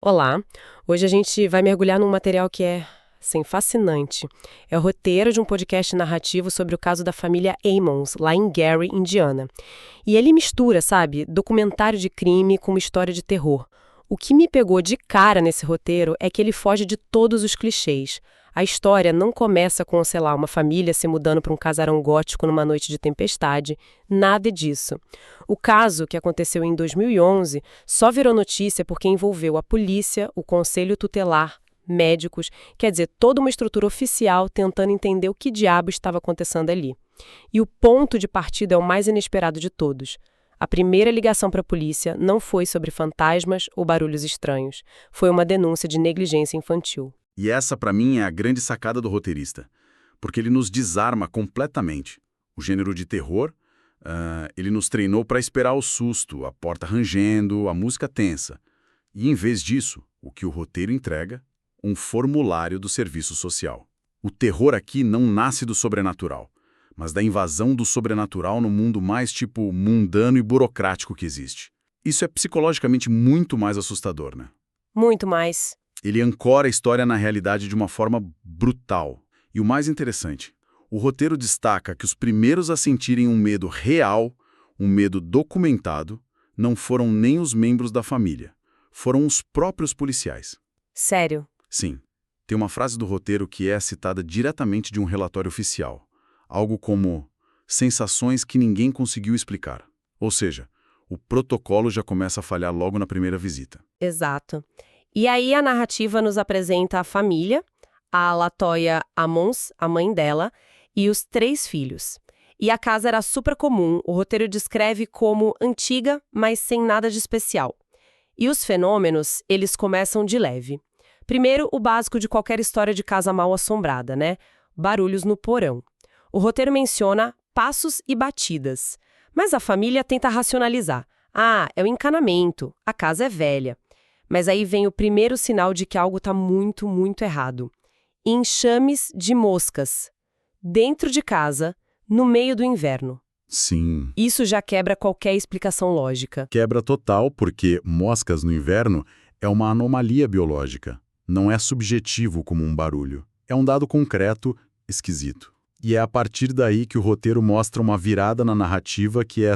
Olá, hoje a gente vai mergulhar num material que é, assim, fascinante. É o roteiro de um podcast narrativo sobre o caso da família Ammons, lá em Gary, Indiana. E ele mistura, sabe, documentário de crime com uma história de terror. O que me pegou de cara nesse roteiro é que ele foge de todos os clichês. A história não começa com, sei lá, uma família se mudando para um casarão gótico numa noite de tempestade. Nada disso. O caso, que aconteceu em 2011, só virou notícia porque envolveu a polícia, o conselho tutelar, médicos, quer dizer, toda uma estrutura oficial tentando entender o que diabo estava acontecendo ali. E o ponto de partida é o mais inesperado de todos. A primeira ligação para a polícia não foi sobre fantasmas ou barulhos estranhos. Foi uma denúncia de negligência infantil. E essa, para mim, é a grande sacada do roteirista, porque ele nos desarma completamente. O gênero de terror, ele nos treinou para esperar o susto, a porta rangendo, a música tensa. E, em vez disso, o que o roteiro entrega? Um formulário do serviço social. O terror aqui não nasce do sobrenatural, mas da invasão do sobrenatural no mundo mais, mundano e burocrático que existe. Isso é psicologicamente muito mais assustador, né? Muito mais. Ele ancora a história na realidade de uma forma brutal. E o mais interessante, o roteiro destaca que os primeiros a sentirem um medo real, um medo documentado, não foram nem os membros da família, foram os próprios policiais. Sério? Sim, tem uma frase do roteiro que é citada diretamente de um relatório oficial. Algo como sensações que ninguém conseguiu explicar. Ou seja, o protocolo já começa a falhar logo na primeira visita. Exato. E aí a narrativa nos apresenta a família, a Latoya Ammons, a mãe dela, e os 3 filhos. E a casa era super comum, o roteiro descreve como antiga, mas sem nada de especial. E os fenômenos, eles começam de leve. Primeiro, o básico de qualquer história de casa mal assombrada, né? Barulhos no porão. O roteiro menciona passos e batidas. Mas a família tenta racionalizar. Ah, é o encanamento, a casa é velha. Mas aí vem o primeiro sinal de que algo está muito, muito errado. Enxames de moscas. Dentro de casa, no meio do inverno. Sim. Isso já quebra qualquer explicação lógica. Quebra total porque moscas no inverno é uma anomalia biológica. Não é subjetivo como um barulho. É um dado concreto, esquisito. E é a partir daí que o roteiro mostra uma virada na narrativa que é,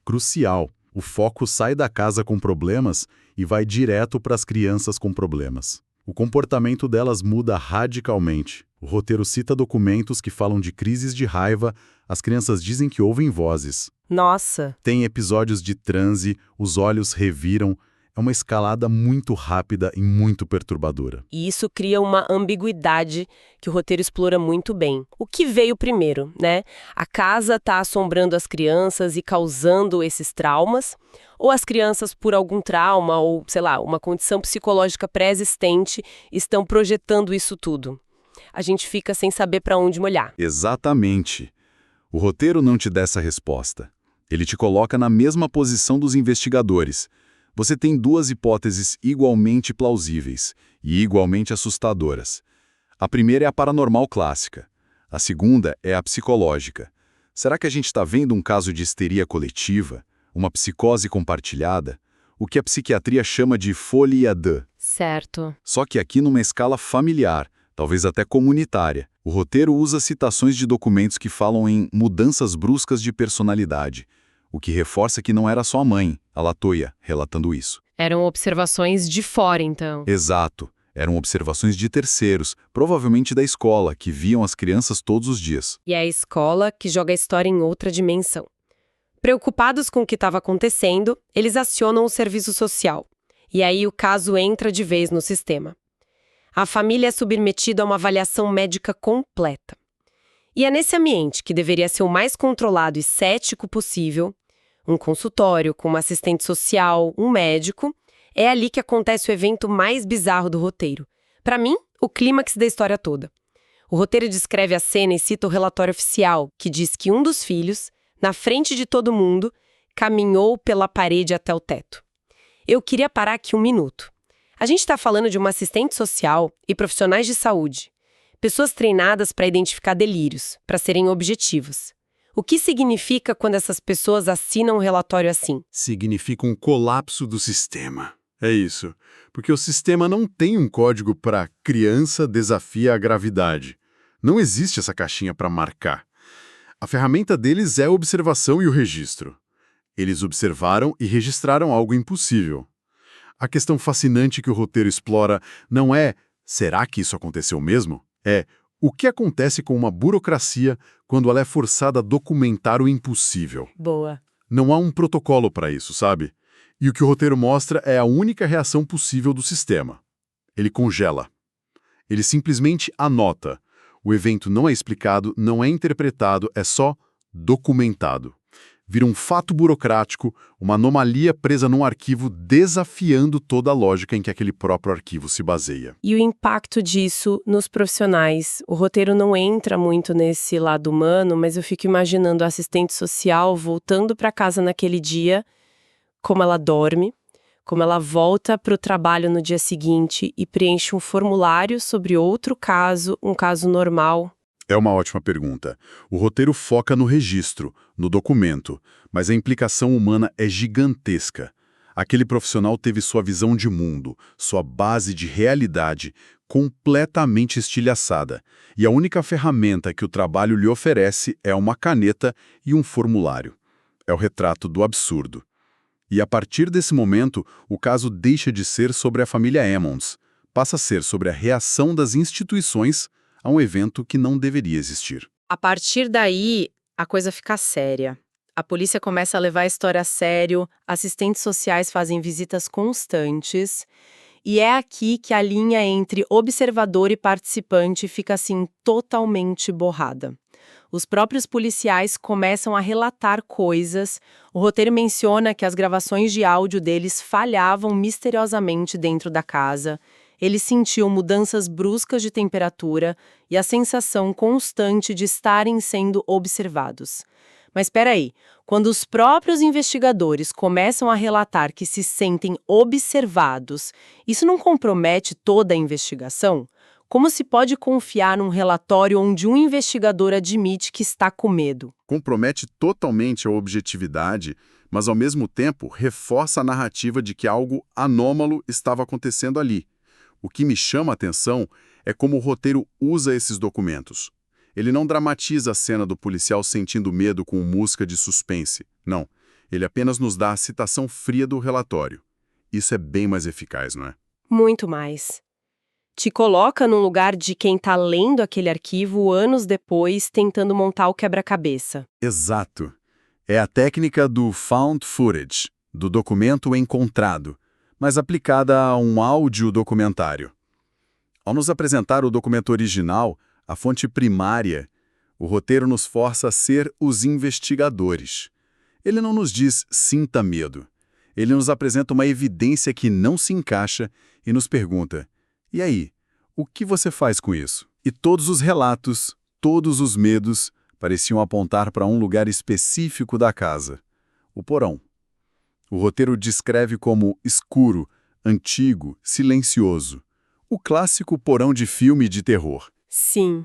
crucial. O foco sai da casa com problemas e vai direto para as crianças com problemas. O comportamento delas muda radicalmente. O roteiro cita documentos que falam de crises de raiva, as crianças dizem que ouvem vozes. Nossa! Tem episódios de transe, os olhos reviram. É uma escalada muito rápida e muito perturbadora. E isso cria uma ambiguidade que o roteiro explora muito bem. O que veio primeiro, né? A casa está assombrando as crianças e causando esses traumas? Ou as crianças, por algum trauma ou, sei lá, uma condição psicológica pré-existente, estão projetando isso tudo? A gente fica sem saber para onde olhar. Exatamente. O roteiro não te dá essa resposta. Ele te coloca na mesma posição dos investigadores. Você tem 2 hipóteses igualmente plausíveis e igualmente assustadoras. A primeira é a paranormal clássica. A segunda é a psicológica. Será que a gente está vendo um caso de histeria coletiva? Uma psicose compartilhada? O que a psiquiatria chama de folia de. Certo. Só que aqui numa escala familiar, talvez até comunitária. O roteiro usa citações de documentos que falam em mudanças bruscas de personalidade. O que reforça que não era só a mãe, a Latoya, relatando isso. Eram observações de fora, então. Exato. Eram observações de terceiros, provavelmente da escola, que viam as crianças todos os dias. E é a escola que joga a história em outra dimensão. Preocupados com o que estava acontecendo, eles acionam o serviço social. E aí o caso entra de vez no sistema. A família é submetida a uma avaliação médica completa. E é nesse ambiente, que deveria ser o mais controlado e cético possível, um consultório com uma assistente social, um médico, é ali que acontece o evento mais bizarro do roteiro. Para mim, o clímax da história toda. O roteiro descreve a cena e cita o relatório oficial, que diz que um dos filhos, na frente de todo mundo, caminhou pela parede até o teto. Eu queria parar aqui um minuto. A gente está falando de uma assistente social e profissionais de saúde. Pessoas treinadas para identificar delírios, para serem objetivos. O que significa quando essas pessoas assinam um relatório assim? Significa um colapso do sistema. É isso. Porque o sistema não tem um código para criança desafia a gravidade. Não existe essa caixinha para marcar. A ferramenta deles é a observação e o registro. Eles observaram e registraram algo impossível. A questão fascinante que o roteiro explora não é será que isso aconteceu mesmo? É o que acontece com uma burocracia quando ela é forçada a documentar o impossível. Boa. Não há um protocolo para isso, sabe? E o que o roteiro mostra é a única reação possível do sistema. Ele congela. Ele simplesmente anota. O evento não é explicado, não é interpretado, é só documentado. Vira um fato burocrático, uma anomalia presa num arquivo desafiando toda a lógica em que aquele próprio arquivo se baseia. E o impacto disso nos profissionais? O roteiro não entra muito nesse lado humano, mas eu fico imaginando a assistente social voltando para casa naquele dia, como ela dorme, como ela volta para o trabalho no dia seguinte e preenche um formulário sobre outro caso, um caso normal. É uma ótima pergunta. O roteiro foca no registro, no documento, mas a implicação humana é gigantesca. Aquele profissional teve sua visão de mundo, sua base de realidade completamente estilhaçada, e a única ferramenta que o trabalho lhe oferece é uma caneta e um formulário. É o retrato do absurdo. E a partir desse momento, o caso deixa de ser sobre a família Emmons, passa a ser sobre a reação das instituições a um evento que não deveria existir. A partir daí, a coisa fica séria. A polícia começa a levar a história a sério, assistentes sociais fazem visitas constantes, e é aqui que a linha entre observador e participante fica assim totalmente borrada. Os próprios policiais começam a relatar coisas. O roteiro menciona que as gravações de áudio deles falhavam misteriosamente dentro da casa. Eles sentiam mudanças bruscas de temperatura e a sensação constante de estarem sendo observados. Mas espera aí, quando os próprios investigadores começam a relatar que se sentem observados, isso não compromete toda a investigação? Como se pode confiar num relatório onde um investigador admite que está com medo? Compromete totalmente a objetividade, mas ao mesmo tempo reforça a narrativa de que algo anômalo estava acontecendo ali. O que me chama a atenção é como o roteiro usa esses documentos. Ele não dramatiza a cena do policial sentindo medo com música de suspense. Não. Ele apenas nos dá a citação fria do relatório. Isso é bem mais eficaz, não é? Muito mais. Te coloca no lugar de quem está lendo aquele arquivo anos depois, tentando montar o quebra-cabeça. Exato. É a técnica do found footage, do documento encontrado, mas aplicada a um áudio documentário. Ao nos apresentar o documento original, a fonte primária, o roteiro nos força a ser os investigadores. Ele não nos diz sinta medo. Ele nos apresenta uma evidência que não se encaixa e nos pergunta, e aí, o que você faz com isso? E todos os relatos, todos os medos, pareciam apontar para um lugar específico da casa, o porão. O roteiro descreve como escuro, antigo, silencioso. O clássico porão de filme de terror. Sim.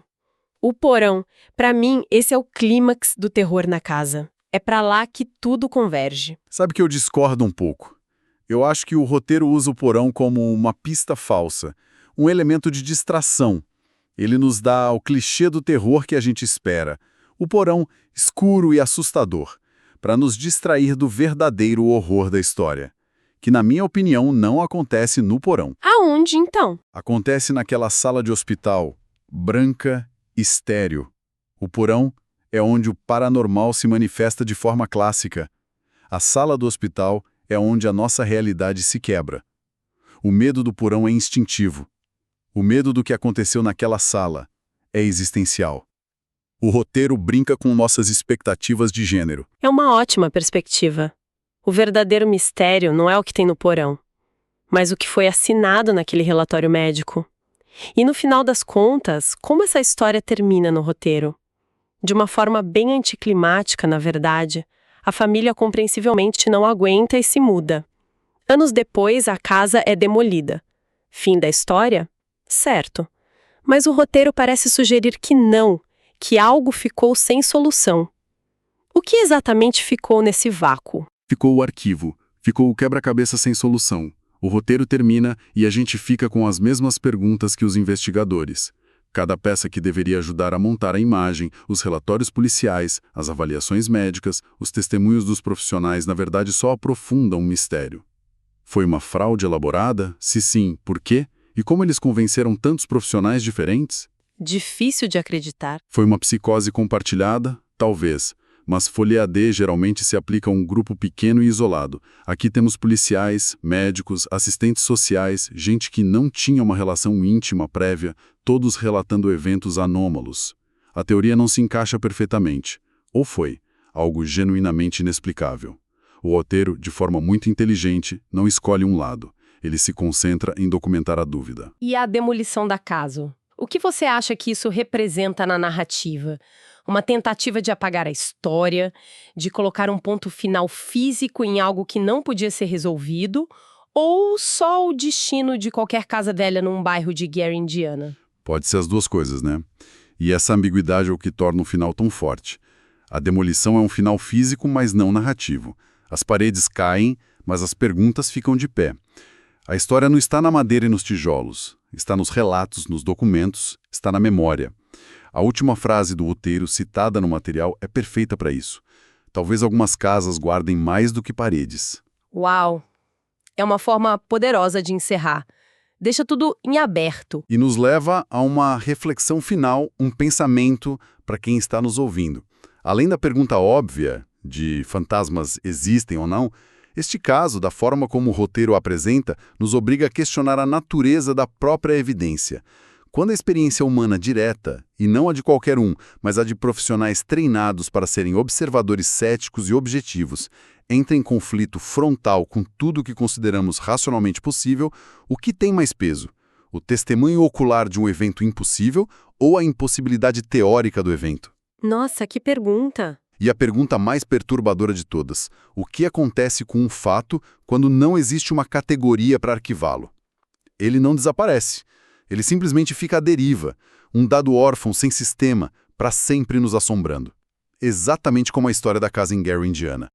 O porão, para mim, esse é o clímax do terror na casa. É para lá que tudo converge. Sabe que eu discordo um pouco. Eu acho que o roteiro usa o porão como uma pista falsa, um elemento de distração. Ele nos dá o clichê do terror que a gente espera. O porão escuro e assustador, para nos distrair do verdadeiro horror da história, que, na minha opinião, não acontece no porão. Aonde, então? Acontece naquela sala de hospital, branca, estéril. O porão é onde o paranormal se manifesta de forma clássica. A sala do hospital é onde a nossa realidade se quebra. O medo do porão é instintivo. O medo do que aconteceu naquela sala é existencial. O roteiro brinca com nossas expectativas de gênero. É uma ótima perspectiva. O verdadeiro mistério não é o que tem no porão, mas o que foi assinado naquele relatório médico. E no final das contas, como essa história termina no roteiro? De uma forma bem anticlimática, na verdade, a família compreensivelmente não aguenta e se muda. Anos depois, a casa é demolida. Fim da história? Certo. Mas o roteiro parece sugerir que não, que algo ficou sem solução. O que exatamente ficou nesse vácuo? Ficou o arquivo, ficou o quebra-cabeça sem solução. O roteiro termina e a gente fica com as mesmas perguntas que os investigadores. Cada peça que deveria ajudar a montar a imagem, os relatórios policiais, as avaliações médicas, os testemunhos dos profissionais, na verdade só aprofundam o mistério. Foi uma fraude elaborada? Se sim, por quê? E como eles convenceram tantos profissionais diferentes? Difícil de acreditar. Foi uma psicose compartilhada? Talvez. Mas Folha AD geralmente se aplica a um grupo pequeno e isolado. Aqui temos policiais, médicos, assistentes sociais, gente que não tinha uma relação íntima prévia, todos relatando eventos anômalos. A teoria não se encaixa perfeitamente. Ou foi algo genuinamente inexplicável. O roteiro, de forma muito inteligente, não escolhe um lado. Ele se concentra em documentar a dúvida. E a demolição da casa? O que você acha que isso representa na narrativa? Uma tentativa de apagar a história, de colocar um ponto final físico em algo que não podia ser resolvido, ou só o destino de qualquer casa velha num bairro de Gary, Indiana? Pode ser as duas coisas, né? E essa ambiguidade é o que torna o final tão forte. A demolição é um final físico, mas não narrativo. As paredes caem, mas as perguntas ficam de pé. A história não está na madeira e nos tijolos. Está nos relatos, nos documentos, está na memória. A última frase do roteiro citada no material é perfeita para isso. Talvez algumas casas guardem mais do que paredes. Uau! É uma forma poderosa de encerrar. Deixa tudo em aberto. E nos leva a uma reflexão final, um pensamento para quem está nos ouvindo. Além da pergunta óbvia de fantasmas existem ou não, este caso, da forma como o roteiro apresenta, nos obriga a questionar a natureza da própria evidência. Quando a experiência humana direta, e não a de qualquer um, mas a de profissionais treinados para serem observadores céticos e objetivos, entra em conflito frontal com tudo o que consideramos racionalmente possível, o que tem mais peso? O testemunho ocular de um evento impossível ou a impossibilidade teórica do evento? Nossa, que pergunta! E a pergunta mais perturbadora de todas: o que acontece com um fato quando não existe uma categoria para arquivá-lo? Ele não desaparece. Ele simplesmente fica à deriva, um dado órfão sem sistema, para sempre nos assombrando. Exatamente como a história da casa em Gary, Indiana.